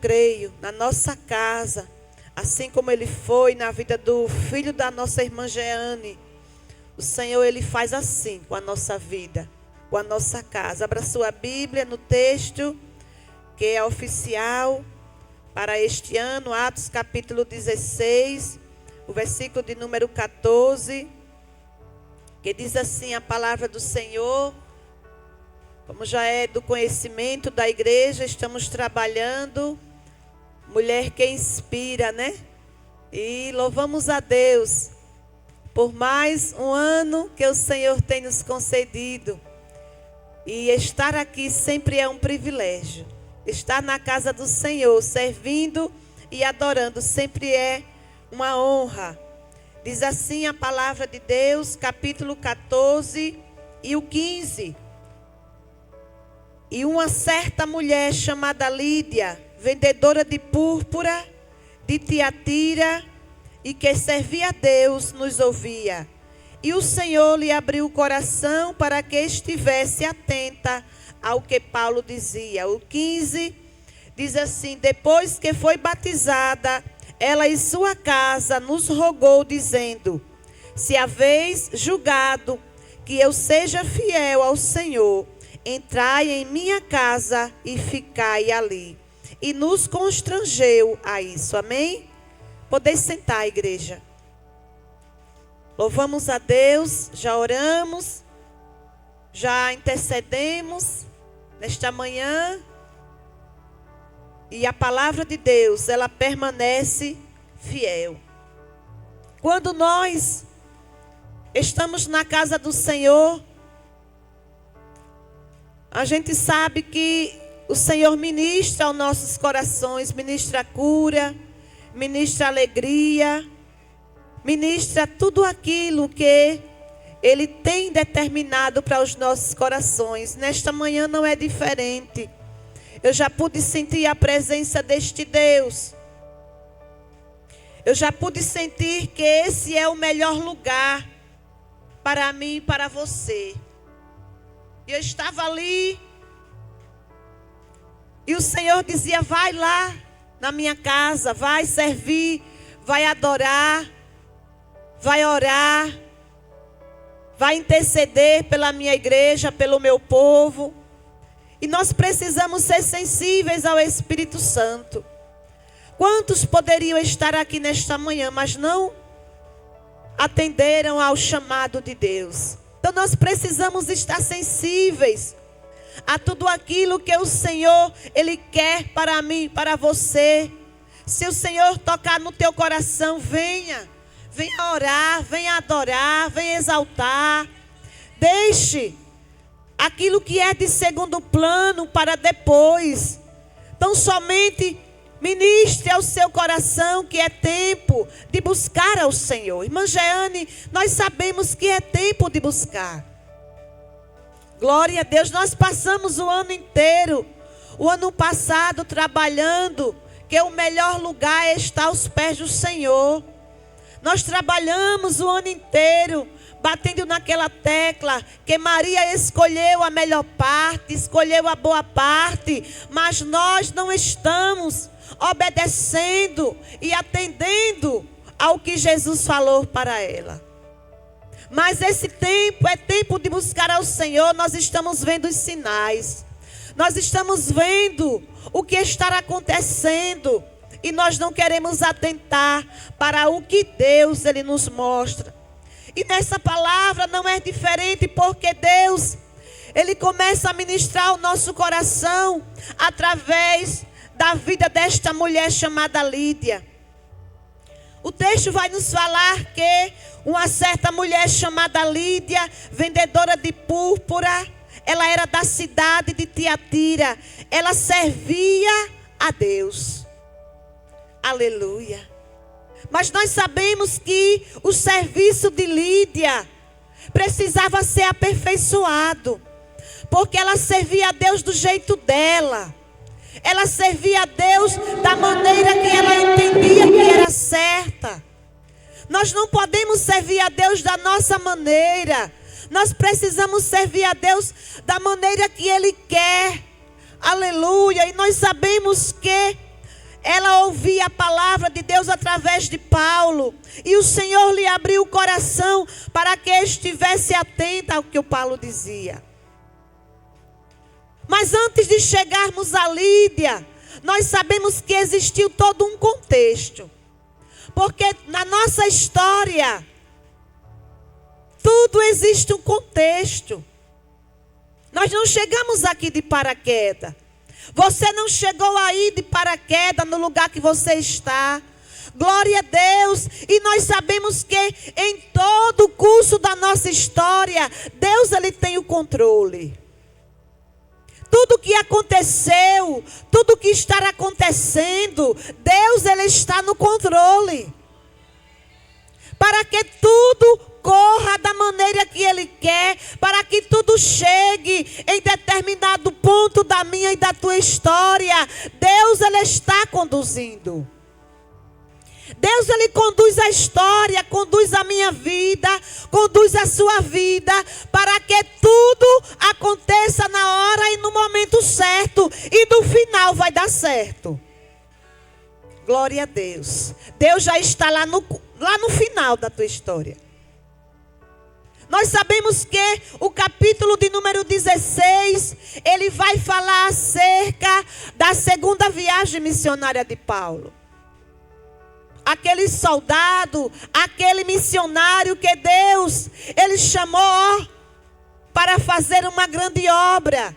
creio, na nossa casa, assim como Ele foi na vida do filho da nossa irmã Jeane, o Senhor, Ele faz assim com a nossa vida, com a nossa casa. Abra sua Bíblia no texto que é oficial para este ano, Atos capítulo 16, o versículo de número 14, que diz assim a palavra do Senhor. Como já é do conhecimento da igreja, estamos trabalhando Mulher que Inspira, né? E louvamos a Deus por mais um ano que o Senhor tem nos concedido. E estar aqui sempre é um privilégio. Estar na casa do Senhor, servindo e adorando, sempre é uma honra. Diz assim a palavra de Deus, capítulo 14 e o 15. E uma certa mulher chamada Lídia, vendedora de púrpura, de Tiatira, e que servia a Deus, nos ouvia. E o Senhor lhe abriu o coração para que estivesse atenta ao que Paulo dizia. O 15 diz assim: depois que foi batizada, ela e sua casa nos rogou, dizendo: se haveis julgado que eu seja fiel ao Senhor, entrai em minha casa e ficai ali. E nos constrangeu a isso. Amém? Podeis sentar, igreja. Louvamos a Deus, já oramos, já intercedemos nesta manhã. E a palavra de Deus, ela permanece fiel. Quando nós estamos na casa do Senhor, a gente sabe que o Senhor ministra aos nossos corações, ministra cura, ministra alegria, ministra tudo aquilo que Ele tem determinado para os nossos corações. Nesta manhã não é diferente. Eu já pude sentir a presença deste Deus. Eu já pude sentir que esse é o melhor lugar para mim e para você. Eu estava ali e o Senhor dizia: vai lá na minha casa, vai servir, vai adorar, vai orar, vai interceder pela minha igreja, pelo meu povo. E nós precisamos ser sensíveis ao Espírito Santo. Quantos poderiam estar aqui nesta manhã, mas não atenderam ao chamado de Deus? Então nós precisamos estar sensíveis a tudo aquilo que o Senhor, Ele quer para mim, para você. Se o Senhor tocar no teu coração, venha orar, venha adorar, venha exaltar. Deixe aquilo que é de segundo plano para depois. Então somente ministre ao seu coração que é tempo de buscar ao Senhor. Irmã Jeane, nós sabemos que é tempo de buscar. Glória a Deus, nós passamos o ano inteiro, o ano passado trabalhando, que o melhor lugar é estar aos pés do Senhor. Nós trabalhamos o ano inteiro, batendo naquela tecla, que Maria escolheu a melhor parte, escolheu a boa parte, mas nós não estamos obedecendo e atendendo ao que Jesus falou para ela. Mas esse tempo é tempo de buscar ao Senhor. Nós estamos vendo os sinais, nós estamos vendo o que está acontecendo, e nós não queremos atentar para o que Deus Ele nos mostra. E nessa palavra não é diferente, porque Deus, Ele começa a ministrar o nosso coração através da vida desta mulher chamada Lídia. O texto vai nos falar que uma certa mulher chamada Lídia, vendedora de púrpura, ela era da cidade de Tiatira, ela servia a Deus. Aleluia. Mas nós sabemos que o serviço de Lídia precisava ser aperfeiçoado, porque ela servia a Deus do jeito dela. Ela servia a Deus da maneira que ela entendia que era certa. Nós não podemos servir a Deus da nossa maneira. Nós precisamos servir a Deus da maneira que Ele quer. Aleluia. E nós sabemos que ela ouvia a palavra de Deus através de Paulo. E o Senhor lhe abriu o coração para que estivesse atenta ao que o Paulo dizia. Mas antes de chegarmos a Lídia, nós sabemos que existiu todo um contexto. Porque na nossa história, tudo existe um contexto. Nós não chegamos aqui de paraquedas. Você não chegou aí de paraquedas no lugar que você está. Glória a Deus. E nós sabemos que em todo o curso da nossa história, Deus ele tem o controle. Tudo que aconteceu, tudo que está acontecendo, Deus ele está no controle. Para que tudo corra da maneira que Ele quer, para que tudo chegue em determinado ponto da minha e da tua história. Deus ele está conduzindo. Deus ele conduz a história, conduz a minha vida, conduz a sua vida, para que tudo aconteça na hora e no momento certo, e no final vai dar certo. Glória a Deus. Deus já está lá no final da tua história. Nós sabemos que o capítulo de número 16, ele vai falar acerca da segunda viagem missionária de Paulo. Aquele soldado, aquele missionário que Deus, ele chamou para fazer uma grande obra.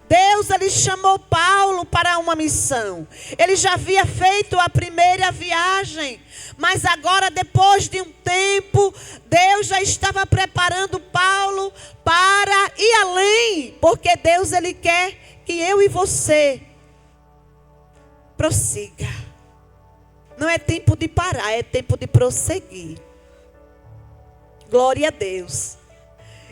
Deus, ele chamou Paulo para uma missão. Ele já havia feito a primeira viagem, mas agora, depois de um tempo, Deus já estava preparando Paulo para ir além, porque Deus, ele quer que eu e você prossiga. Não é tempo de parar, é tempo de prosseguir. Glória a Deus.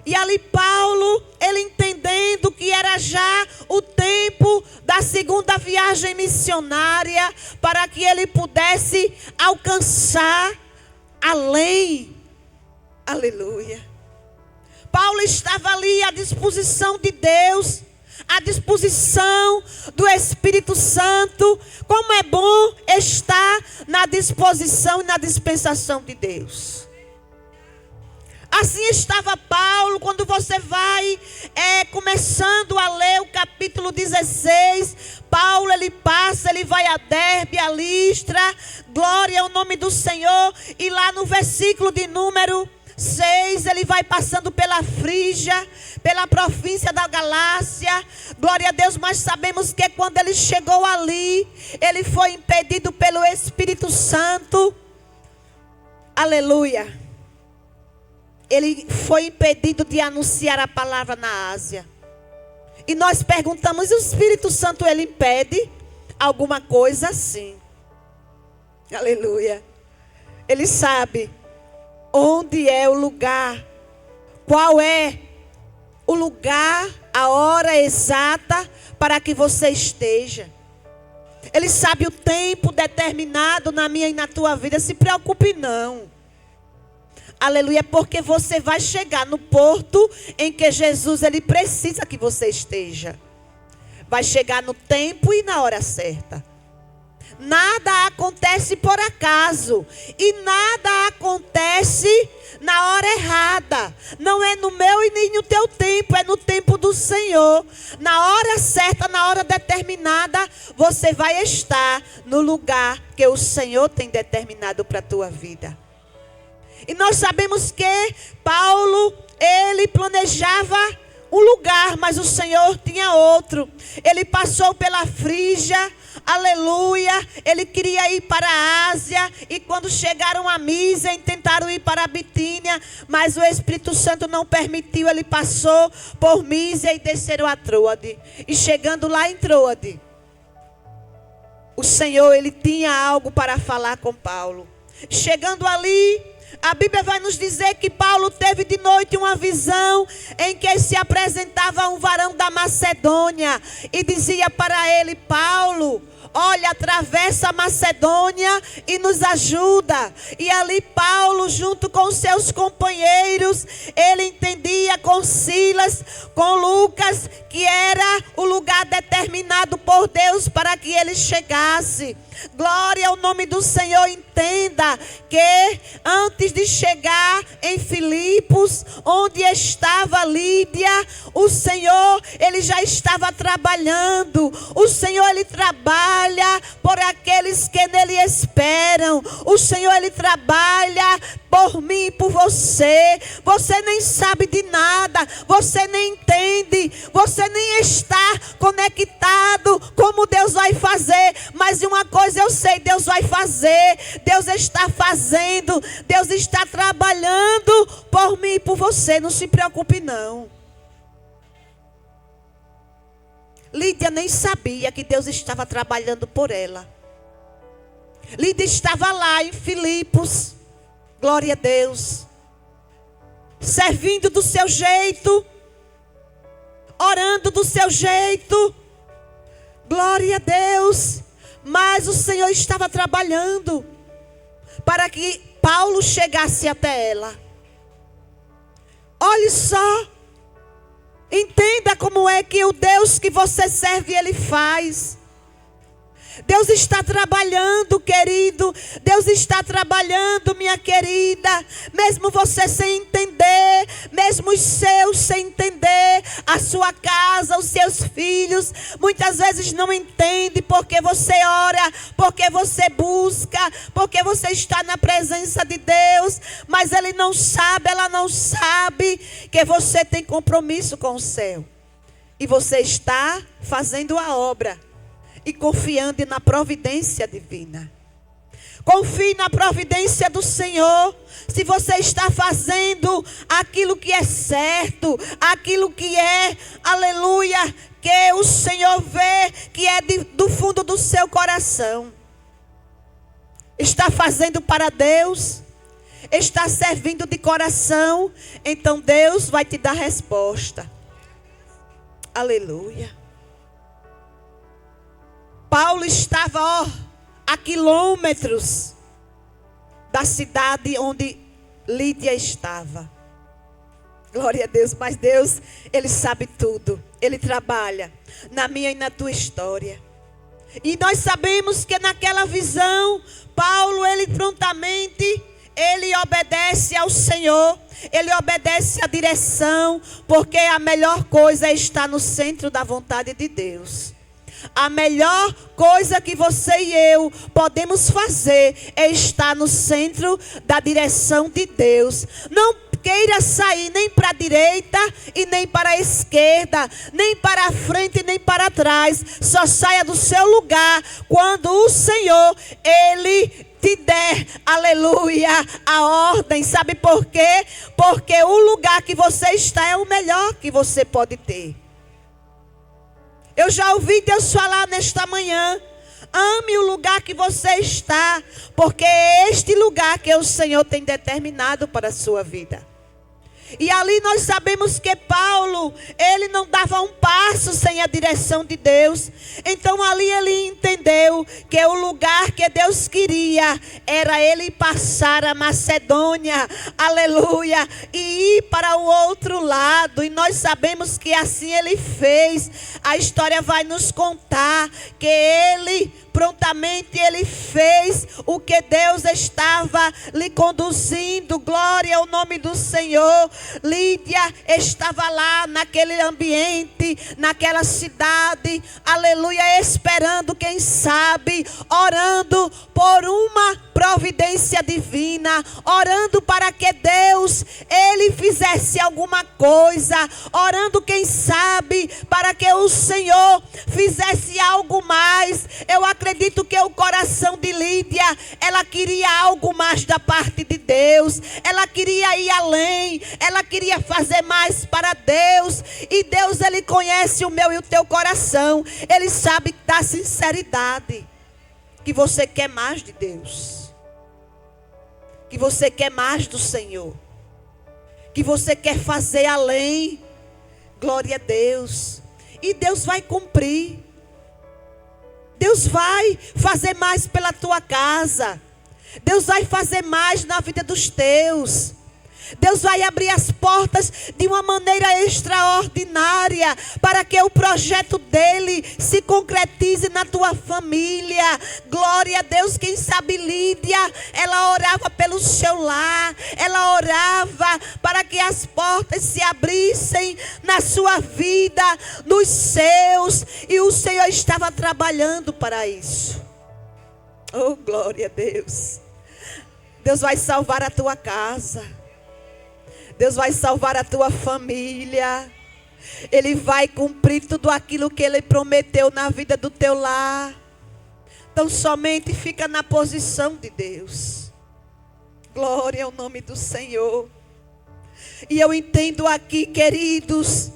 E ali Paulo, ele entendendo que era já o tempo da segunda viagem missionária, para que ele pudesse alcançar além. Aleluia. Paulo estava ali à disposição de Deus, à disposição do Espírito Santo. Como é bom estar na disposição e na dispensação de Deus. Assim estava Paulo, quando você vai começando a ler o capítulo 16, Paulo ele passa, ele vai a Derbe, a Listra, glória ao nome do Senhor, e lá no versículo de número 6, ele vai passando pela Frígia, pela província da Galácia, glória a Deus, mas sabemos que quando ele chegou ali, ele foi impedido pelo Espírito Santo, aleluia. Ele foi impedido de anunciar a palavra na Ásia. E nós perguntamos, e o Espírito Santo ele impede alguma coisa assim? Aleluia. Ele sabe onde é o lugar, qual é o lugar, a hora exata para que você esteja. Ele sabe o tempo determinado na minha e na tua vida. Se preocupe não. Aleluia, porque você vai chegar no porto em que Jesus ele precisa que você esteja. Vai chegar no tempo e na hora certa. Nada acontece por acaso. E nada acontece na hora errada. Não é no meu e nem no teu tempo, é no tempo do Senhor. Na hora certa, na hora determinada, você vai estar no lugar que o Senhor tem determinado para a tua vida. E nós sabemos que Paulo, ele planejava um lugar, mas o Senhor tinha outro. Ele passou pela Frígia, aleluia. Ele queria ir para a Ásia. E quando chegaram a Mísia, tentaram ir para a Bitínia, mas o Espírito Santo não permitiu. Ele passou por Mísia e desceram a Troade. E chegando lá em Troade, o Senhor, ele tinha algo para falar com Paulo. Chegando ali, a Bíblia vai nos dizer que Paulo teve de noite uma visão em que se apresentava um varão da Macedônia e dizia para ele: Paulo, olha, atravessa a Macedônia e nos ajuda. E ali Paulo, junto com seus companheiros, ele entendia com Silas, com Lucas, que era o lugar determinado por Deus para que ele chegasse. Glória ao nome do Senhor. Entenda que antes de chegar em Filipos, onde estava Lídia, o Senhor, ele já estava trabalhando. O Senhor, ele trabalha por aqueles que nele esperam. O Senhor, ele trabalha por mim e por você. Você nem sabe de nada, você nem entende, você nem está conectado como Deus vai fazer. Mas de uma coisa eu sei, Deus vai fazer. Deus está fazendo, Deus está trabalhando por mim e por você. Não se preocupe não. Lídia nem sabia que Deus estava trabalhando por ela. Lídia estava lá em Filipos, glória a Deus, servindo do seu jeito, orando do seu jeito, glória a Deus. Mas o Senhor estava trabalhando para que Paulo chegasse até ela. Olhe só, entenda como é que o Deus que você serve, ele faz. Deus está trabalhando, querido. Deus está trabalhando, minha querida. Mesmo você sem entender, mesmo os seus sem entender, a sua casa, os seus filhos, muitas vezes não entende porque você ora, porque você busca, porque você está na presença de Deus. Mas ele não sabe, ela não sabe que você tem compromisso com o céu. E você está fazendo a obra e confiando na providência divina. Confie na providência do Senhor. Se você está fazendo aquilo que é certo, aquilo que é, aleluia, que o Senhor vê que é do fundo do seu coração. Está fazendo para Deus, está servindo de coração, então Deus vai te dar resposta. Aleluia. Paulo estava a quilômetros da cidade onde Lídia estava. Glória a Deus, mas Deus, ele sabe tudo. Ele trabalha na minha e na tua história. E nós sabemos que naquela visão, Paulo, ele prontamente, ele obedece ao Senhor. Ele obedece à direção, porque a melhor coisa é estar no centro da vontade de Deus. A melhor coisa que você e eu podemos fazer é estar no centro da direção de Deus. Não queira sair nem para a direita e nem para a esquerda, nem para a frente nem para trás. Só saia do seu lugar quando o Senhor, ele te der, aleluia, a ordem. Sabe por quê? Porque o lugar que você está é o melhor que você pode ter. Eu já ouvi Deus falar nesta manhã: ame o lugar que você está, porque é este lugar que o Senhor tem determinado para a sua vida. E ali nós sabemos que Paulo, ele não dava um passo sem a direção de Deus. Então ali ele entendeu que o lugar que Deus queria era ele passar a Macedônia, aleluia, e ir para o outro lado. E nós sabemos que assim ele fez. A história vai nos contar que ele prontamente ele fez o que Deus estava lhe conduzindo. Glória ao nome do Senhor. Lídia estava lá naquele ambiente, naquela cidade, aleluia, esperando, quem sabe, orando por uma providência divina, orando para que Deus, ele fizesse alguma coisa, orando, quem sabe, para que o Senhor fizesse algo mais. Eu acredito que o coração de Lídia, ela queria algo mais da parte de Deus, ela queria ir além, ela queria fazer mais para Deus. E Deus, ele conhece o meu e o teu coração, ele sabe da sinceridade, que você quer mais de Deus, que você quer mais do Senhor, que você quer fazer além. Glória a Deus. E Deus vai cumprir. Deus vai fazer mais pela tua casa. Deus vai fazer mais na vida dos teus. Deus vai abrir as portas de uma maneira extraordinária para que o projeto dele se concretize na tua família. Glória a Deus. Quem sabe Lídia, ela orava pelo seu lar, ela orava para que as portas se abrissem na sua vida, nos seus, e o Senhor estava trabalhando para isso. Oh, glória a Deus. Deus vai salvar a tua casa. Deus vai salvar a tua família. Ele vai cumprir tudo aquilo que Ele prometeu na vida do teu lar. Então somente fica na posição de Deus. Glória ao nome do Senhor. E eu entendo aqui, queridos,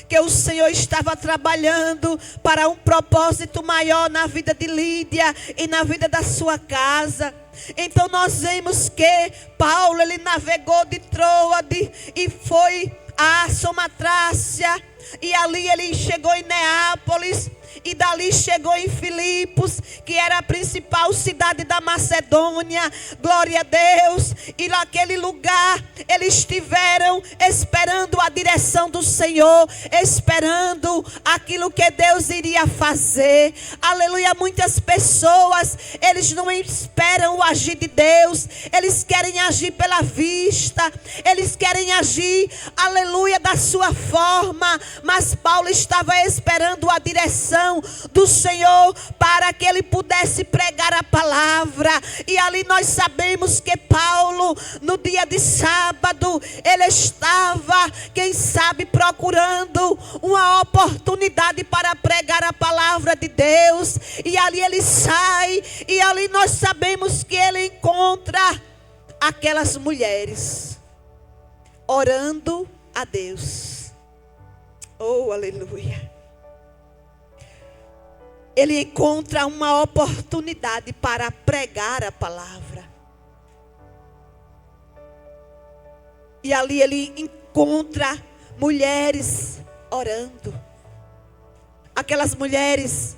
que o Senhor estava trabalhando para um propósito maior na vida de Lídia e na vida da sua casa. Então nós vemos que Paulo, ele navegou de Troade e foi a Samotracia, e ali ele chegou em Neápolis, e dali chegou em Filipos, que era a principal cidade da Macedônia. Glória a Deus. E naquele lugar eles estiveram esperando a direção do Senhor, esperando aquilo que Deus iria fazer. Aleluia. Muitas pessoas, eles não esperam o agir de Deus, eles querem agir pela vista, eles querem agir, aleluia, da sua forma. Mas Paulo estava esperando a direção do Senhor para que ele pudesse pregar a palavra. E ali nós sabemos que Paulo, no dia de sábado, ele estava, quem sabe, procurando uma oportunidade para pregar a palavra de Deus. E ali ele sai, e ali nós sabemos que ele encontra aquelas mulheres orando a Deus. Oh, aleluia. Ele encontra uma oportunidade para pregar a palavra. E ali ele encontra mulheres orando. Aquelas mulheres,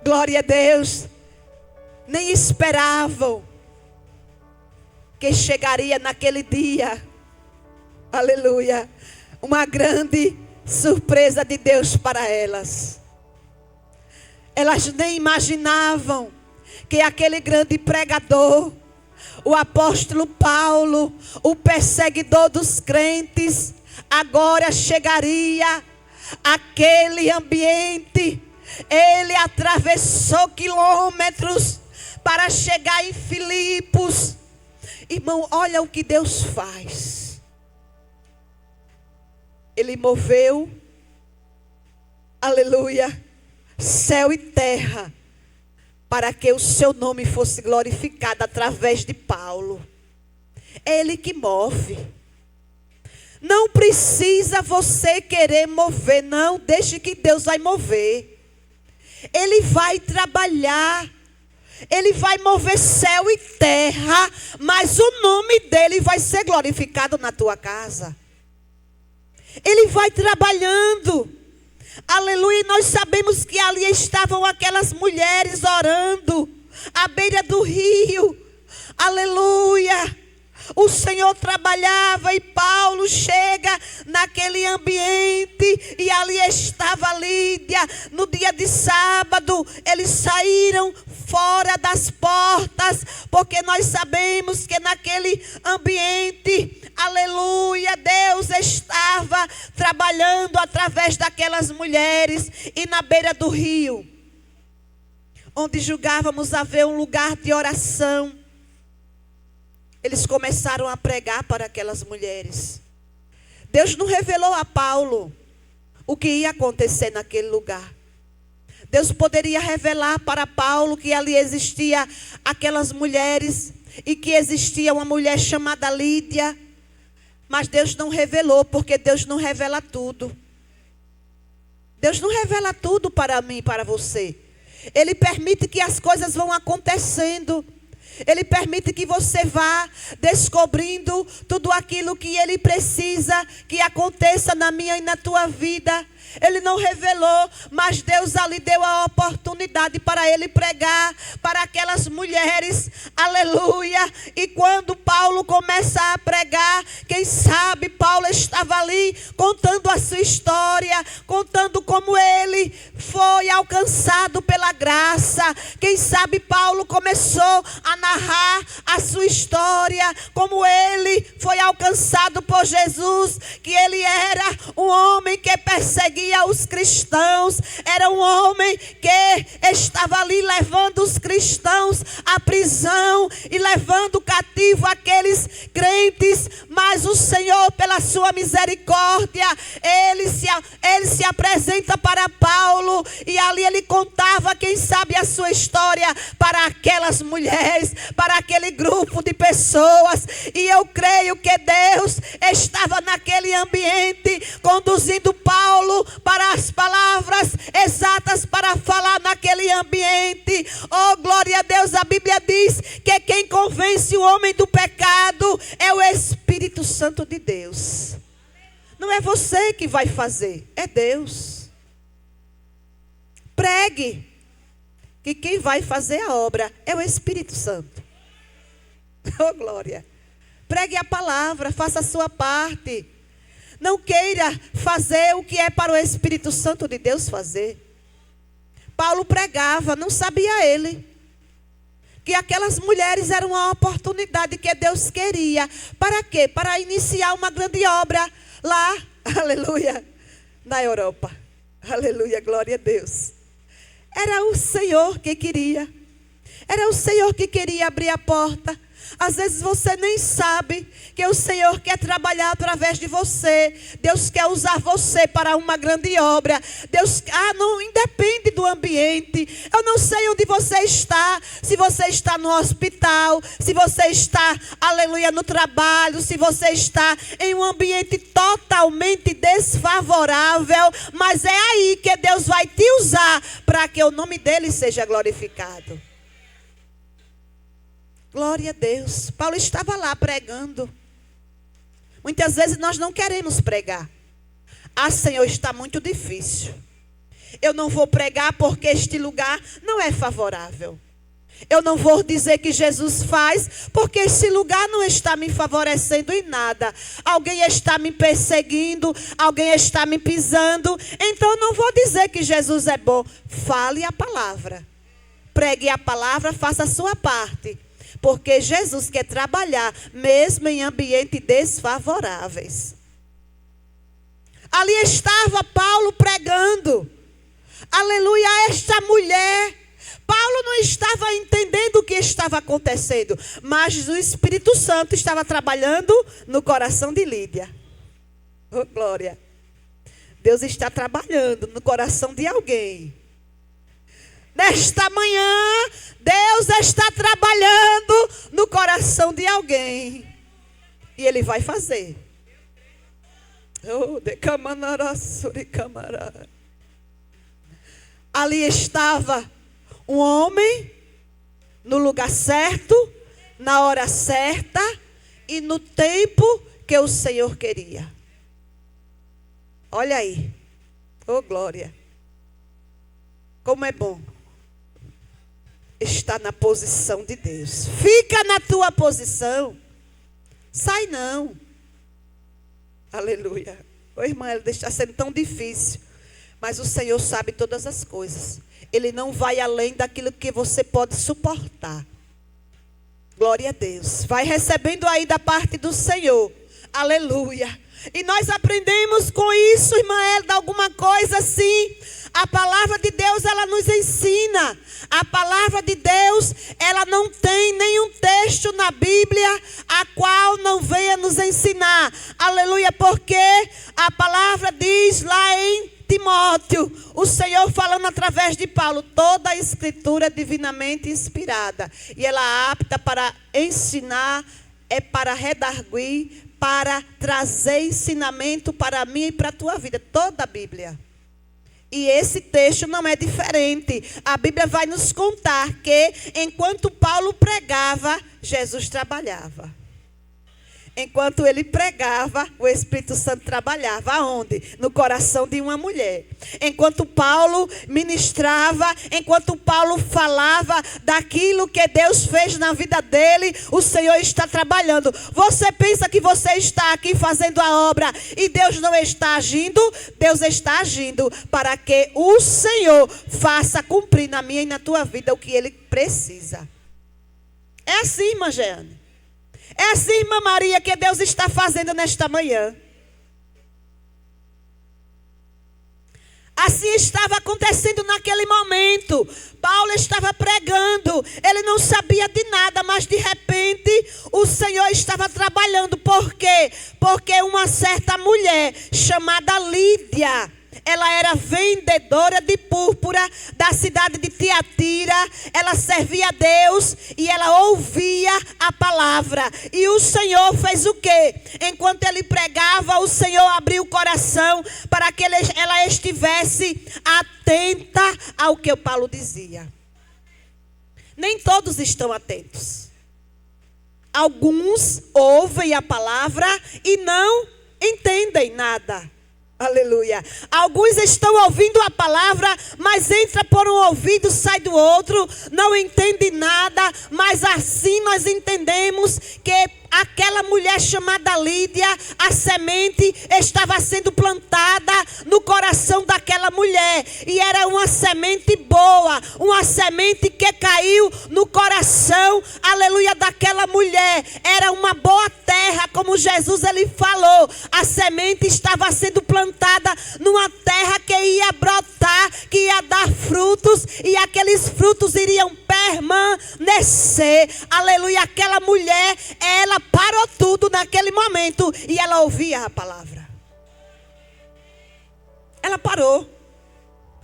glória a Deus, nem esperavam que chegaria naquele dia, aleluia, uma grande surpresa de Deus para elas. Elas nem imaginavam que aquele grande pregador, o apóstolo Paulo, o perseguidor dos crentes, agora chegaria àquele ambiente. Ele atravessou quilômetros para chegar em Filipos. Irmão, olha o que Deus faz. Ele moveu, aleluia, céu e terra, para que o seu nome fosse glorificado através de Paulo. É Ele que move. Não precisa você querer mover, não. Deixe que Deus vai mover. Ele vai trabalhar. Ele vai mover céu e terra, mas o nome dele vai ser glorificado na tua casa. Ele vai trabalhando. Aleluia. Nós sabemos que ali estavam aquelas mulheres orando à beira do rio. Aleluia. O Senhor trabalhava e Paulo chega naquele ambiente e ali estava Lídia. No dia de sábado, eles saíram fora das portas, porque nós sabemos que naquele ambiente, aleluia, Deus estava trabalhando através daquelas mulheres. E na beira do rio, onde julgávamos haver um lugar de oração, eles começaram a pregar para aquelas mulheres. Deus não revelou a Paulo o que ia acontecer naquele lugar. Deus poderia revelar para Paulo que ali existia aquelas mulheres e que existia uma mulher chamada Lídia. Mas Deus não revelou, porque Deus não revela tudo. Deus não revela tudo para mim e para você. Ele permite que as coisas vão acontecendo. Ele permite que você vá descobrindo tudo aquilo que Ele precisa que aconteça na minha e na tua vida. Ele não revelou, mas Deus ali deu a oportunidade para ele pregar para aquelas mulheres. Aleluia. E quando Paulo começa a pregar, quem sabe Paulo estava ali contando a sua história, contando como ele foi alcançado pela graça. Quem sabe Paulo começou a narrar a sua história, como ele foi alcançado por Jesus, que ele era um homem que perseguia os cristãos, era um homem que estava ali levando os cristãos à prisão e levando cativo aqueles crentes, mas o Senhor, pela sua misericórdia, ele se apresenta para Paulo, e ali ele contava, quem sabe, a sua história para aquelas mulheres, para aquele grupo de pessoas. E eu creio que Deus estava naquele ambiente, conduzindo Paulo para as palavras exatas para falar naquele ambiente. Oh, glória a Deus. A Bíblia diz que quem convence o homem do pecado é o Espírito Santo de Deus. Não é você que vai fazer, é Deus. Pregue, que quem vai fazer a obra é o Espírito Santo. Oh, glória. Pregue a palavra, faça a sua parte. Não queira fazer o que é para o Espírito Santo de Deus fazer. Paulo pregava, não sabia ele que aquelas mulheres eram uma oportunidade que Deus queria. Para quê? Para iniciar uma grande obra lá, aleluia, na Europa. Aleluia, glória a Deus. Era o Senhor que queria. Era o Senhor que queria abrir a porta. Às vezes você nem sabe que o Senhor quer trabalhar através de você. Deus quer usar você para uma grande obra. Deus, não independe do ambiente. Eu não sei onde você está. Se você está no hospital, se você está, aleluia, no trabalho, se você está em um ambiente totalmente desfavorável, mas é aí que Deus vai te usar para que o nome dele seja glorificado. Glória a Deus. Paulo estava lá pregando. Muitas vezes nós não queremos pregar. Senhor, está muito difícil. Eu não vou pregar porque este lugar não é favorável. Eu não vou dizer que Jesus faz porque esse lugar não está me favorecendo em nada. Alguém está me perseguindo, alguém está me pisando. Então eu não vou dizer que Jesus é bom. Fale a palavra. Pregue a palavra, faça a sua parte. Porque Jesus quer trabalhar mesmo em ambientes desfavoráveis. Ali estava Paulo pregando. Aleluia, esta mulher. Paulo não estava entendendo o que estava acontecendo, mas o Espírito Santo estava trabalhando no coração de Lídia. Oh, glória. Deus está trabalhando no coração de alguém. Nesta manhã, Deus está trabalhando no coração de alguém. E Ele vai fazer. Ali estava um homem no lugar certo, na hora certa e no tempo que o Senhor queria. Olha aí. Oh, glória. Como é bom estar na posição de Deus. Fica na tua posição. Sai não. Aleluia. Ô irmã, está sendo tão difícil. Mas o Senhor sabe todas as coisas. Ele não vai além daquilo que você pode suportar. Glória a Deus. Vai recebendo aí da parte do Senhor. Aleluia. E nós aprendemos com isso, irmã Elda, alguma coisa assim. A palavra de Deus, ela nos ensina. A palavra de Deus, ela não tem nenhum texto na Bíblia a qual não venha nos ensinar. Aleluia, porque a palavra diz lá em Timóteo, o Senhor falando através de Paulo, toda a escritura é divinamente inspirada. E ela é apta para ensinar, é para redarguir, para trazer ensinamento para mim e para a tua vida. Toda a Bíblia. E esse texto não é diferente. A Bíblia vai nos contar que enquanto Paulo pregava, Jesus trabalhava. enquanto ele pregava, o Espírito Santo trabalhava. Aonde? No coração de uma mulher. Enquanto Paulo ministrava, enquanto Paulo falava daquilo que Deus fez na vida dele, o Senhor está trabalhando. Você pensa que você está aqui fazendo a obra e Deus não está agindo? Deus está agindo para que o Senhor faça cumprir na minha e na tua vida o que Ele precisa. É assim, irmã Jeane. É assim, irmã Maria, que Deus está fazendo nesta manhã. Assim estava acontecendo naquele momento. Paulo estava pregando. Ele não sabia de nada, mas de repente o Senhor estava trabalhando. Por quê? Porque uma certa mulher chamada Lídia, ela era vendedora de púrpura da cidade de Tiatira. Ela servia a Deus e ela ouvia a palavra. E o Senhor fez o quê? Enquanto ele pregava, o Senhor abriu o coração para que ela estivesse atenta ao que o Paulo dizia. Nem todos estão atentos. Alguns ouvem a palavra e não entendem nada. Aleluia. Alguns estão ouvindo a palavra, mas entra por um ouvido, sai do outro, não entende nada. Mas assim nós entendemos que aquela mulher chamada Lídia, a semente estava sendo plantada no coração daquela mulher. E era uma semente boa, uma semente que caiu no coração, aleluia, daquela mulher. Era uma boa terra, como Jesus ele falou. A semente estava sendo plantada numa terra que ia brotar, que ia dar frutos, e aqueles frutos iriam permanecer. Aleluia, aquela mulher, ela parou tudo naquele momento e ela ouvia a palavra. Ela parou.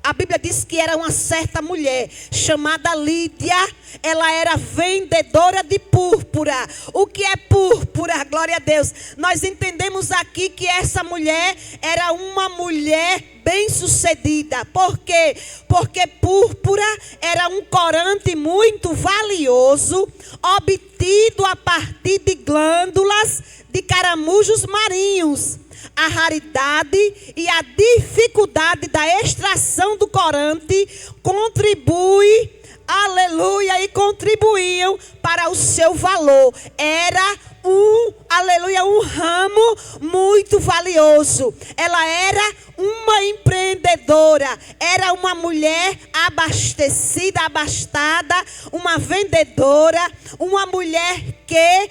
A Bíblia diz que era uma certa mulher chamada Lídia. Ela era vendedora de púrpura. O que é púrpura? Glória a Deus. Nós entendemos aqui que essa mulher era uma mulher bem-sucedida. Por quê? Porque púrpura era um corante muito valioso, obtido a partir de glândulas de caramujos marinhos. A raridade e a dificuldade da extração do corante contribui, aleluia, e contribuíam para o seu valor. Era um ramo muito valioso. Ela era uma empreendedora, era uma mulher abastecida, abastada, uma vendedora, uma mulher que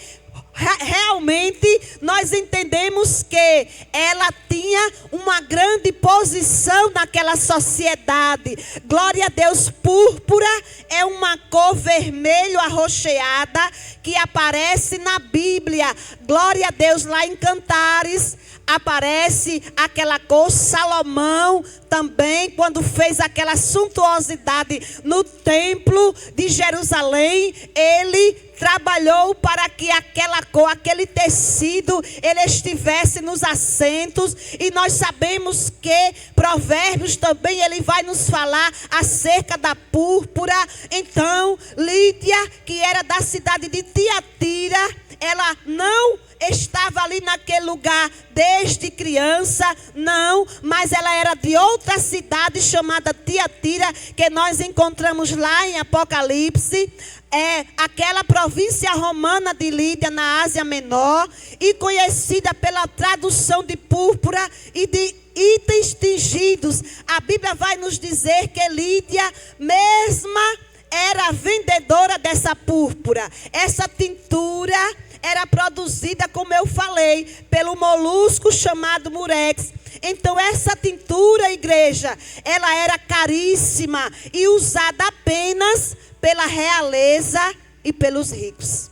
realmente nós entendemos que ela tinha uma grande posição naquela sociedade. Glória a Deus. Púrpura é uma cor vermelho arroxeada que aparece na Bíblia. Glória a Deus. Lá em Cantares aparece aquela cor. Salomão também, quando fez aquela suntuosidade no templo de Jerusalém, ele trabalhou para que aquela cor, aquele tecido, ele estivesse nos assentos. E nós sabemos que Provérbios também, ele vai nos falar acerca da púrpura. Então, Lídia, que era da cidade de Tiatira, ela não estava ali naquele lugar desde criança, não, mas ela era de outra cidade chamada Tiatira, que nós encontramos lá em Apocalipse. É aquela província romana de Lídia, na Ásia Menor, e conhecida pela tradução de púrpura e de itens tingidos. A Bíblia vai nos dizer que Lídia mesma era vendedora dessa púrpura. Essa tintura era produzida, como eu falei, pelo molusco chamado murex. Então essa tintura, igreja, ela era caríssima e usada apenas pela realeza e pelos ricos.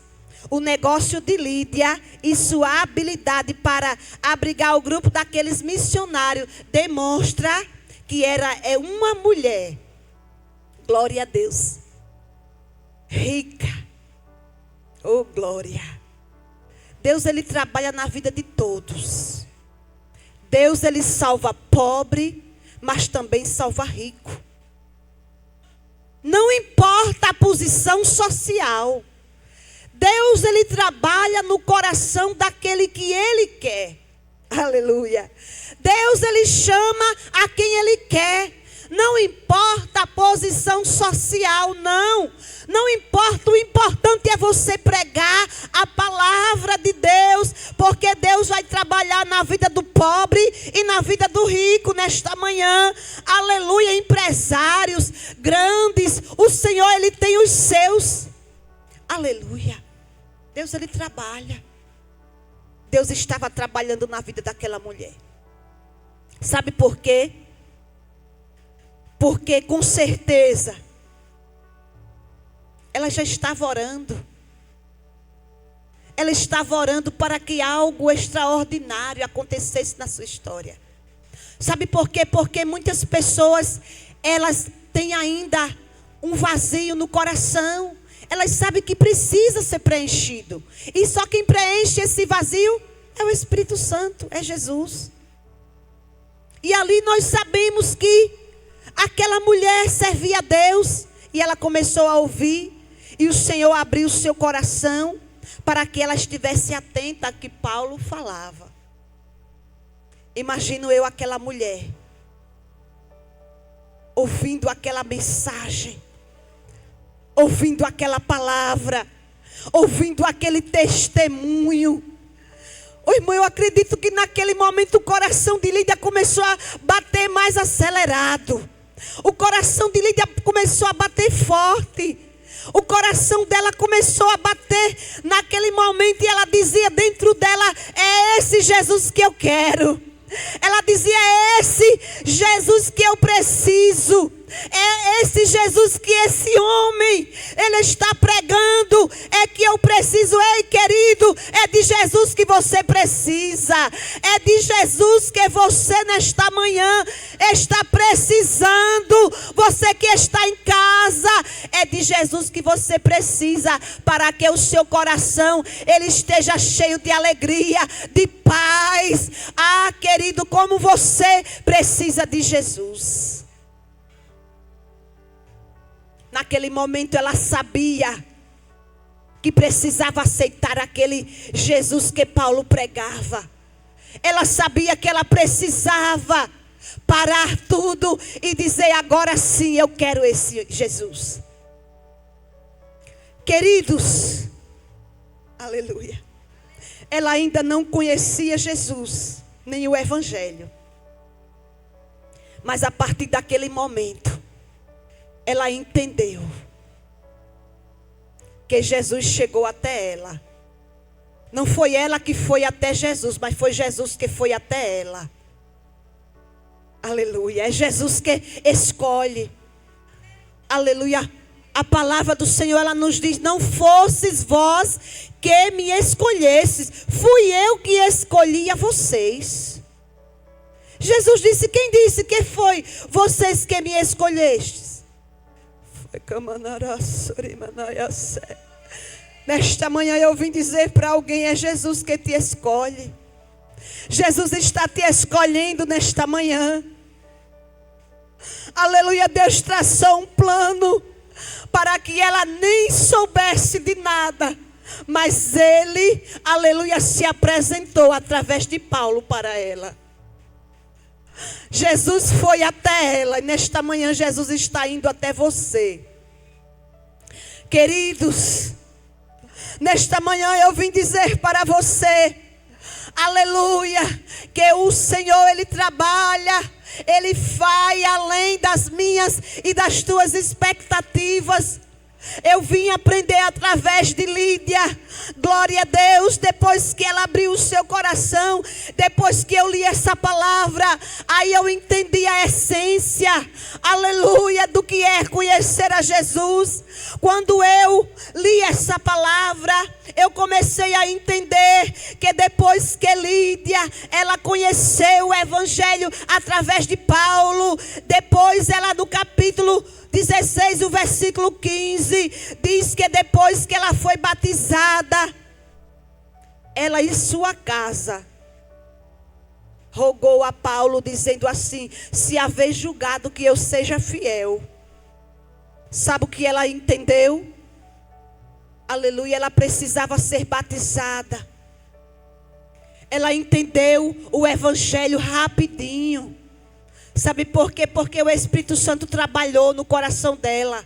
O negócio de Lídia e sua habilidade para abrigar o grupo daqueles missionários demonstra que é uma mulher, glória a Deus, rica. Oh, glória. Deus, ele trabalha na vida de todos. Deus, ele salva pobre, mas também salva rico. Não importa a posição social. Deus, ele trabalha no coração daquele que ele quer. Aleluia. Deus, ele chama a quem ele quer. Não importa a posição social, não. Não importa, o importante é você pregar a palavra de Deus, porque Deus vai trabalhar na vida do pobre e na vida do rico nesta manhã. Aleluia, empresários grandes, o Senhor, ele tem os seus. Aleluia. Deus, ele trabalha. Deus estava trabalhando na vida daquela mulher. Sabe por quê? Porque com certeza ela já estava orando. Ela estava orando para que algo extraordinário acontecesse na sua história. Sabe por quê? Porque muitas pessoas, elas têm ainda um vazio no coração. Elas sabem que precisa ser preenchido. E só quem preenche esse vazio é o Espírito Santo, é Jesus. E ali nós sabemos que aquela mulher servia a Deus. E ela começou a ouvir. E o Senhor abriu o seu coração para que ela estivesse atenta ao que Paulo falava. Imagino eu aquela mulher ouvindo aquela mensagem, ouvindo aquela palavra, ouvindo aquele testemunho. Irmão, eu acredito que naquele momento o coração de Lídia começou a bater mais acelerado. O coração de Lídia começou a bater forte. O coração dela começou a bater naquele momento e ela dizia dentro dela: é esse Jesus que eu quero. Ela dizia: é esse Jesus que eu preciso. É esse Jesus que esse homem, ele está pregando. É que eu preciso. Ei, querido, é de Jesus que você precisa. É de Jesus que você nesta manhã está precisando. Você que está em casa, é de Jesus que você precisa, para que o seu coração, ele esteja cheio de alegria, de paz. Ah, querido, como você precisa de Jesus. Naquele momento ela sabia que precisava aceitar aquele Jesus que Paulo pregava. Ela sabia que ela precisava parar tudo e dizer: agora sim eu quero esse Jesus. Queridos, aleluia. Ela ainda não conhecia Jesus, nem o Evangelho. Mas a partir daquele momento, ela entendeu que Jesus chegou até ela. Não foi ela que foi até Jesus, mas foi Jesus que foi até ela. Aleluia. É Jesus que escolhe. Aleluia. A palavra do Senhor, ela nos diz: não fosses vós que me escolhesses, fui eu que escolhi a vocês. Jesus disse: quem disse que foi vocês que me escolhestes? Nesta manhã eu vim dizer para alguém: é Jesus que te escolhe. Jesus está te escolhendo nesta manhã. Aleluia. Deus traçou um plano para que ela nem soubesse de nada, mas Ele, aleluia, se apresentou através de Paulo para ela. Jesus foi até ela, e nesta manhã Jesus está indo até você. Queridos, nesta manhã eu vim dizer para você, aleluia, que o Senhor, Ele trabalha, Ele vai além das minhas e das tuas expectativas. Eu vim aprender através de Lídia. Glória a Deus. Depois que ela abriu o seu coração, depois que eu li essa palavra, aí eu entendi a essência, aleluia, do que é conhecer a Jesus. Quando eu li essa palavra, eu comecei a entender que depois que Lídia, ela conheceu o Evangelho através de Paulo, depois ela, no capítulo 16, o versículo 15, diz que depois que ela foi batizada, ela em sua casa rogou a Paulo, dizendo assim: se haver julgado que eu seja fiel. Sabe o que ela entendeu? aleluia, ela precisava ser batizada. Ela entendeu o evangelho rapidinho. Sabe por quê? Porque o Espírito Santo trabalhou no coração dela.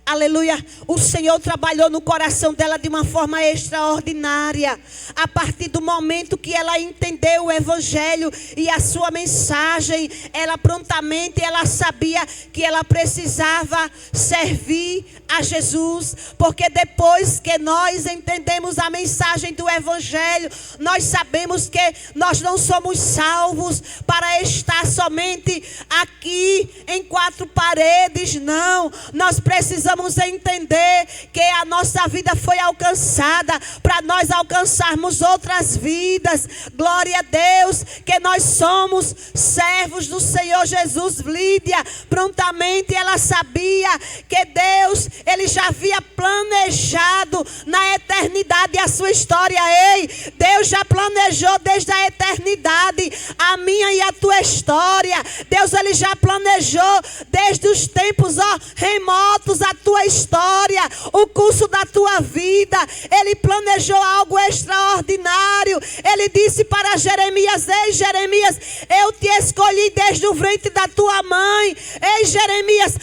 Aleluia, o Senhor trabalhou no coração dela de uma forma extraordinária. A partir do momento que ela entendeu o evangelho e a sua mensagem, ela prontamente, ela sabia que ela precisava servir a Jesus. Porque depois que nós entendemos a mensagem do evangelho, nós sabemos que nós não somos salvos para estar somente aqui em quatro paredes, não. Nós precisamos entender que a nossa vida foi alcançada para nós alcançarmos outras vidas. Glória a Deus, que nós somos servos do Senhor Jesus. Lídia, prontamente ela sabia que Deus, Ele já havia planejado na eternidade a sua história. Ei, Deus já planejou desde a eternidade a minha e a tua história. Deus, Ele já planejou desde os tempos remotos a tua história, o curso da tua vida. Ele planejou algo extraordinário. Ele disse para Jeremias: ei Jeremias, eu te escolhi desde o ventre da tua mãe. Ei Jeremias,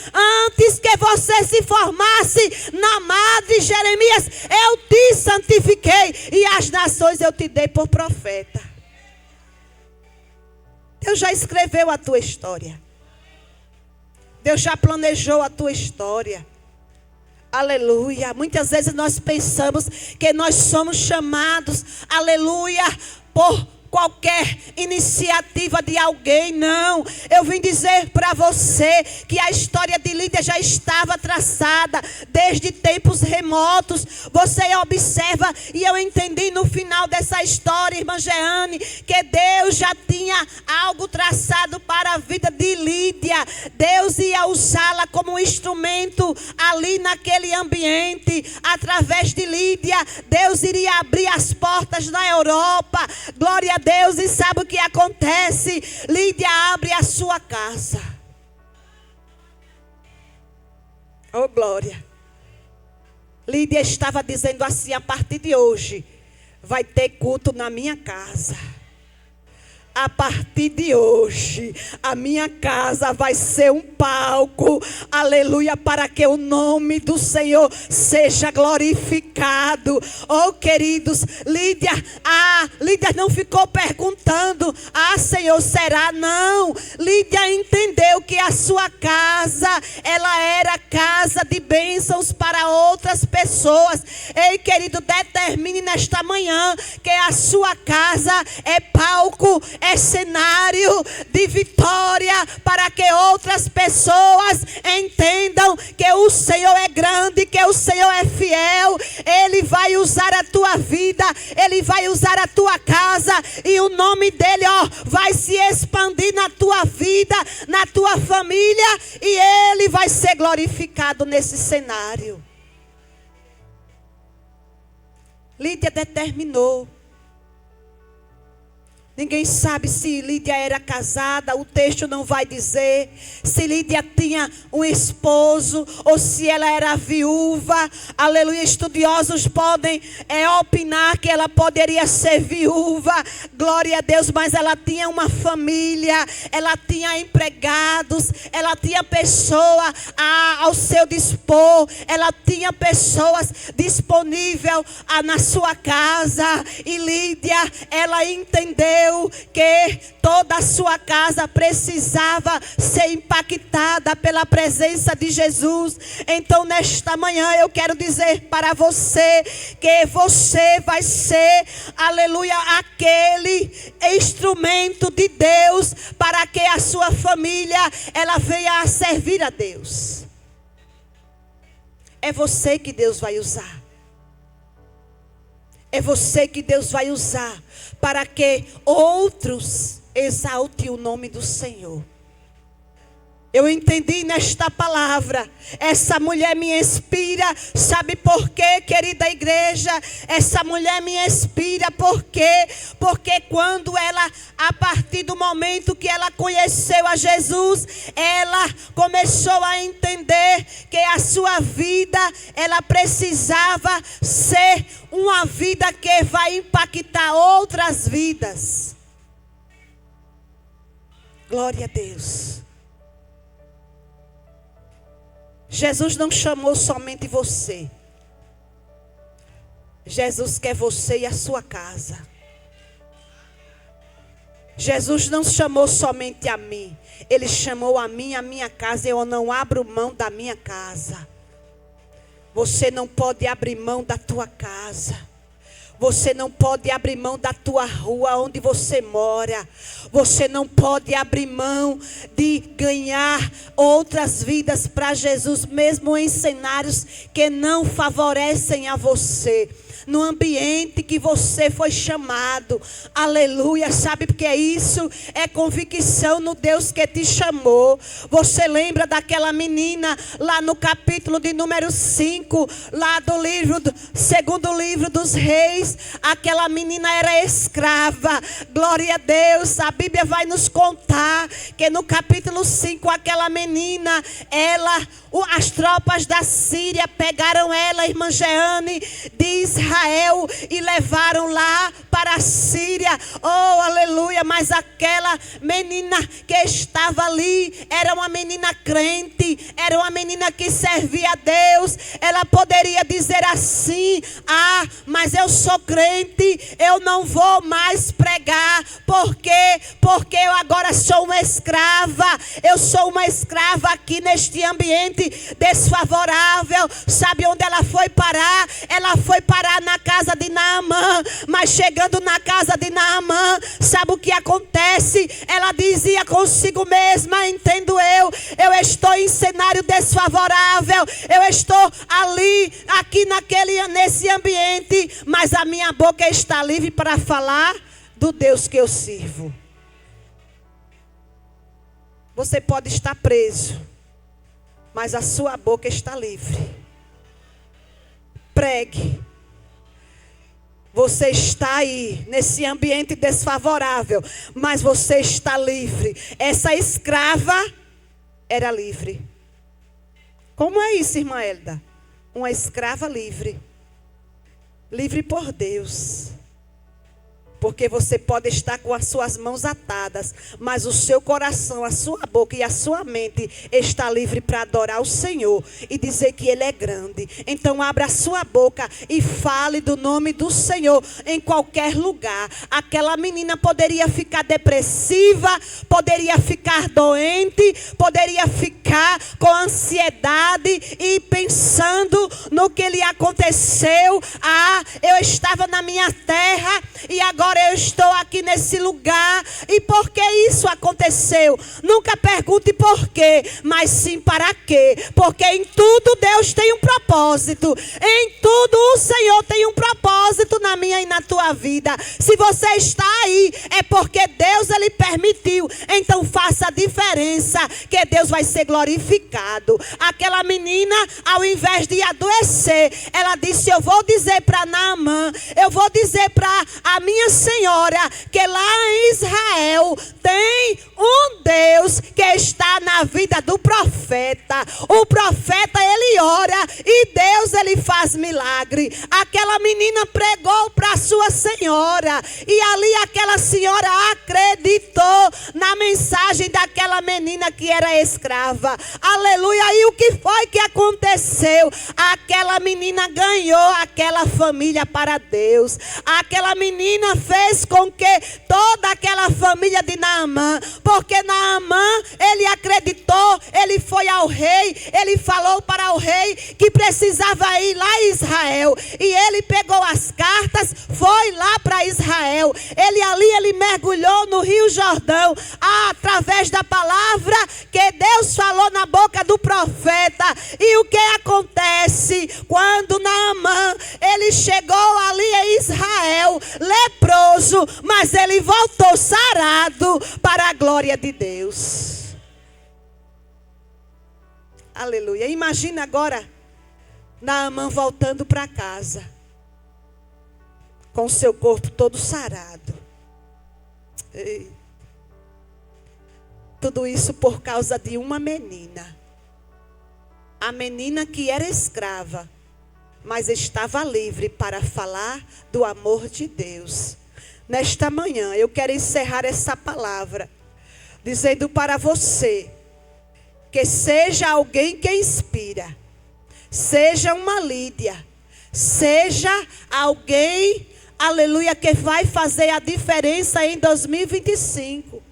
antes que você se formasse na madre, Jeremias, eu te santifiquei e as nações eu te dei por profeta. Deus já escreveu a tua história. Deus já planejou a tua história. Aleluia. Muitas vezes nós pensamos que nós somos chamados, aleluia, por qualquer iniciativa de alguém. Não, eu vim dizer para você que a história de Lídia já estava traçada desde tempos remotos. Você observa, e eu entendi no final dessa história, irmã Jeane, que Deus já tinha algo traçado para a vida de Lídia. Deus ia usá-la como instrumento ali naquele ambiente. Através de Lídia, Deus iria abrir as portas na Europa. Glória a Deus. E sabe o que acontece? Lídia abre a sua casa. Oh glória. Lídia estava dizendo assim: a partir de hoje vai ter culto na minha casa. A partir de hoje, a minha casa vai ser um palco, aleluia, para que o nome do Senhor seja glorificado. Oh queridos, Lídia não ficou perguntando: Senhor, será? Não, Lídia entendeu que a sua casa, ela era casa de bênçãos para outras pessoas. Ei querido, determine nesta manhã que a sua casa é palco, é cenário de vitória, para que outras pessoas entendam que o Senhor é grande, que o Senhor é fiel. Ele vai usar a tua vida, Ele vai usar a tua casa, e o nome dEle, vai se expandir na tua vida, na tua família, e Ele vai ser glorificado nesse cenário. Lídia determinou. Ninguém sabe se Lídia era casada, o texto não vai dizer. Se Lídia tinha um esposo ou se ela era viúva. Aleluia, estudiosos podem opinar que ela poderia ser viúva. Glória a Deus, mas ela tinha uma família, ela tinha empregados, ela tinha pessoa ao seu dispor, ela tinha pessoas disponíveis na sua casa. E Lídia, ela entendeu que toda a sua casa precisava ser impactada pela presença de Jesus. Então nesta manhã eu quero dizer para você que você vai ser, aleluia, aquele instrumento de Deus para que a sua família, ela venha a servir a Deus. É você que Deus vai usar. É você que Deus vai usar para que outros exaltem o nome do Senhor. Eu entendi nesta palavra. Essa mulher me inspira. Sabe por quê, querida igreja? Essa mulher me inspira. Por quê? Porque quando ela, a partir do momento que ela conheceu a Jesus, ela começou a entender que a sua vida, ela precisava ser uma vida que vai impactar outras vidas. Glória a Deus. Jesus não chamou somente você. Jesus quer você e a sua casa. Jesus não chamou somente a mim. Ele chamou a mim e a minha casa. Eu não abro mão da minha casa. Você não pode abrir mão da tua casa. Você não pode abrir mão da tua rua onde você mora. Você não pode abrir mão de ganhar outras vidas para Jesus, mesmo em cenários que não favorecem a você. No ambiente que você foi chamado. Aleluia. Sabe porque é isso? É convicção no Deus que te chamou. Você lembra daquela menina lá no capítulo de número 5, lá do segundo livro dos Reis. Aquela menina era escrava. Glória a Deus. A Bíblia vai nos contar que no capítulo 5, aquela menina, as tropas da Síria pegaram ela, irmã Jeane, de Israel, e levaram lá para a Síria. Oh, aleluia. Mas aquela menina que estava ali era uma menina crente, era uma menina que servia a Deus. Ela poderia dizer assim: ah, mas eu sou crente, eu não vou mais pregar. Por quê? Porque eu agora sou uma escrava. Eu sou uma escrava aqui neste ambiente desfavorável. Sabe onde ela foi parar? Ela foi parar na casa de Naamã. Mas chegando na casa de Naamã, sabe o que acontece? Ela dizia consigo mesma: entendo eu estou em cenário desfavorável, eu estou ali, aqui nesse ambiente, mas a minha boca está livre para falar do Deus que eu sirvo. Você pode estar preso, mas a sua boca está livre. Pregue. Você está aí, nesse ambiente desfavorável, mas você está livre. Essa escrava era livre. Como é isso, irmã Elda? Uma escrava livre. Livre por Deus. Porque você pode estar com as suas mãos atadas, mas o seu coração, a sua boca e a sua mente está livre para adorar o Senhor e dizer que Ele é grande. Então abra a sua boca e fale do nome do Senhor em qualquer lugar. Aquela menina poderia ficar depressiva, poderia ficar doente, poderia ficar com ansiedade e pensando no que lhe aconteceu. Ah, eu estava na minha terra e agora eu estou aqui nesse lugar. E por que isso aconteceu? Nunca pergunte por quê, mas sim para quê. Porque em tudo Deus tem um propósito. Em tudo o Senhor tem um propósito na minha e na tua vida. Se você está aí, é porque Deus Ele permitiu. Então faça a diferença, que Deus vai ser glorificado. Aquela menina, ao invés de adoecer, ela disse: eu vou dizer para Naamã, eu vou dizer para a minha senhora, que lá em Israel tem um Deus que está na vida do profeta. O profeta, ele ora e Deus, ele faz milagre. Aquela menina pregou para sua senhora e ali aquela senhora acreditou na mensagem daquela menina que era escrava. Aleluia. E o que foi que aconteceu? Aquela menina ganhou aquela família para Deus. Aquela menina fez com que toda aquela família de Naamã, porque Naamã, ele acreditou, ele foi ao rei, ele falou para o rei que precisava ir lá em Israel, e ele pegou as cartas, foi lá para Israel. Ele mergulhou no Rio Jordão, através da palavra que Deus falou na boca do profeta. E o que acontece? Quando Naamã, ele chegou ali em Israel, leproso, mas ele voltou sarado para a glória de Deus. Aleluia. Imagina agora Naamã voltando para casa, com o seu corpo todo sarado. Ei. Tudo isso por causa de uma menina. A menina que era escrava, mas estava livre para falar do amor de Deus. Nesta manhã eu quero encerrar essa palavra dizendo para você que seja alguém que inspira, seja uma Lídia, seja alguém, aleluia, que vai fazer a diferença em 2025.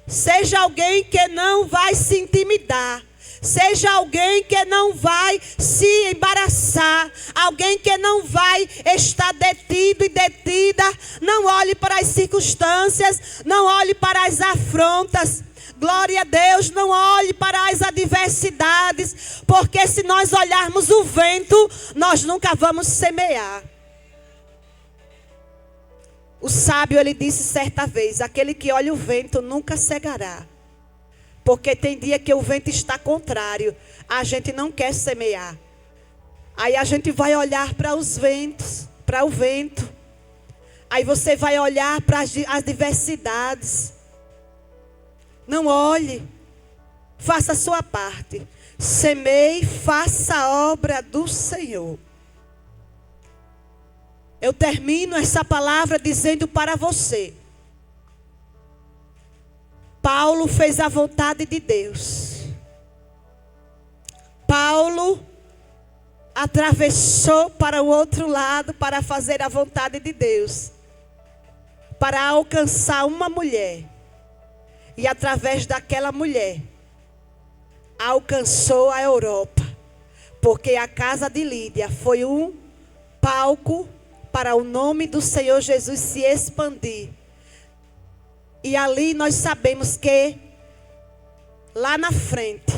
Seja alguém que não vai se intimidar. Seja alguém que não vai se embaraçar. Alguém que não vai estar detido e detida. Não olhe para as circunstâncias. Não olhe para as afrontas. Glória a Deus, não olhe para as adversidades. Porque se nós olharmos o vento, nós nunca vamos semear. O sábio, ele disse certa vez, aquele que olha o vento nunca cegará. Porque tem dia que o vento está contrário, a gente não quer semear. Aí a gente vai olhar para os ventos, para o vento. Aí você vai olhar para as adversidades. Não olhe, faça a sua parte. Semeie, faça a obra do Senhor. Eu termino essa palavra dizendo para você. Paulo fez a vontade de Deus. Paulo atravessou para o outro lado para fazer a vontade de Deus. Para alcançar uma mulher. E através daquela mulher, alcançou a Europa. Porque a casa de Lídia foi um palco para o nome do Senhor Jesus se expandir. E ali nós sabemos que, lá na frente,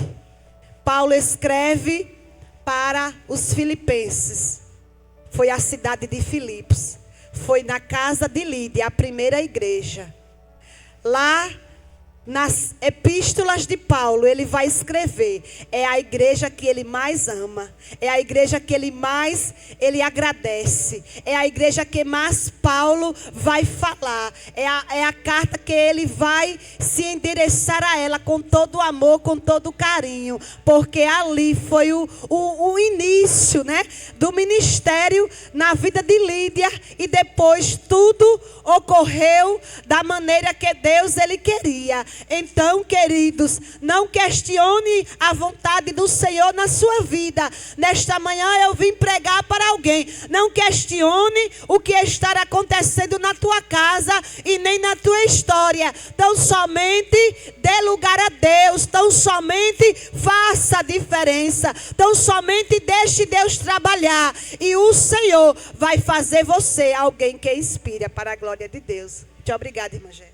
Paulo escreve para os filipenses. Foi a cidade de Filipos. Foi na casa de Lídia, a primeira igreja. Lá, nas epístolas de Paulo, ele vai escrever. É a igreja que ele mais ama. É a igreja que ele agradece. É a igreja que mais Paulo vai falar. É a carta que ele vai se endereçar a ela com todo o amor, com todo o carinho. Porque ali foi o início, né, do ministério na vida de Lídia. E depois tudo ocorreu da maneira que Deus ele queria. Então, queridos, não questione a vontade do Senhor na sua vida. Nesta manhã eu vim pregar para alguém. Não questione o que está acontecendo na tua casa e nem na tua história. Tão somente dê lugar a Deus. Tão somente faça a diferença. Tão somente deixe Deus trabalhar. E o Senhor vai fazer você alguém que inspira para a glória de Deus. Muito obrigada, irmã Gé.